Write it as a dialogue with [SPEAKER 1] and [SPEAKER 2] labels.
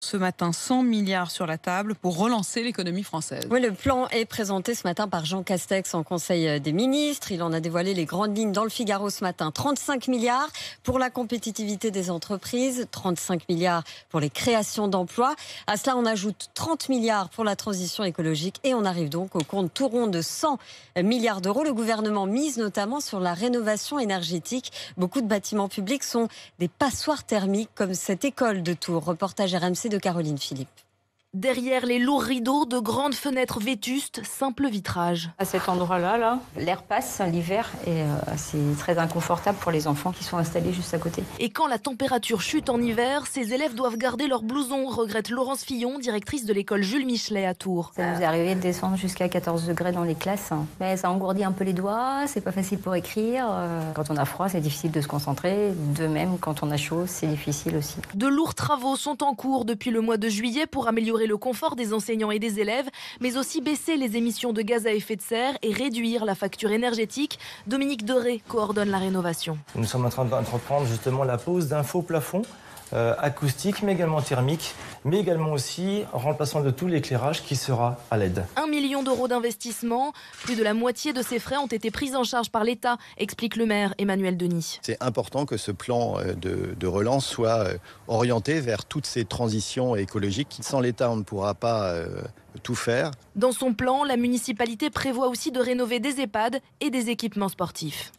[SPEAKER 1] ce matin 100 milliards sur la table pour relancer l'économie française.
[SPEAKER 2] Oui, le plan est présenté ce matin par Jean Castex en Conseil des ministres. Il en a dévoilé les grandes lignes dans le Figaro ce matin. 35 milliards pour la compétitivité des entreprises, 35 milliards pour les créations d'emplois. À cela, on ajoute 30 milliards pour la transition écologique et on arrive donc au compte tout rond de 100 milliards d'euros. Le gouvernement mise notamment sur la rénovation énergétique. Beaucoup de bâtiments publics sont des passoires thermiques comme cette école de Tours. Reportage RMC de Caroline Philippe.
[SPEAKER 3] Derrière les lourds rideaux, de grandes fenêtres vétustes, simple vitrage.
[SPEAKER 4] À cet endroit-là, l'air passe l'hiver et c'est très inconfortable pour les enfants qui sont installés juste à côté.
[SPEAKER 3] Et quand la température chute en hiver, ces élèves doivent garder leur blouson, regrette Laurence Fillon, directrice de l'école Jules Michelet à Tours.
[SPEAKER 4] Ça nous est arrivé de descendre jusqu'à 14 degrés dans les classes. Mais ça engourdit un peu les doigts, c'est pas facile pour écrire. Quand on a froid, c'est difficile de se concentrer. De même, quand on a chaud, c'est difficile aussi.
[SPEAKER 3] De lourds travaux sont en cours depuis le mois de juillet pour améliorer le confort des enseignants et des élèves, mais aussi baisser les émissions de gaz à effet de serre et réduire la facture énergétique. Dominique Deré coordonne la rénovation.
[SPEAKER 5] Nous sommes en train d'entreprendre justement la pose d'un faux plafond acoustique, mais également thermique, mais également aussi en remplaçant de tout l'éclairage qui sera à LED.
[SPEAKER 3] 1 million d'euros d'investissement, plus de la moitié de ces frais ont été pris en charge par l'État, explique le maire Emmanuel Denis.
[SPEAKER 6] C'est important que ce plan de relance soit orienté vers toutes ces transitions écologiques. Sans l'État, on ne pourra pas tout faire.
[SPEAKER 3] Dans son plan, la municipalité prévoit aussi de rénover des EHPAD et des équipements sportifs.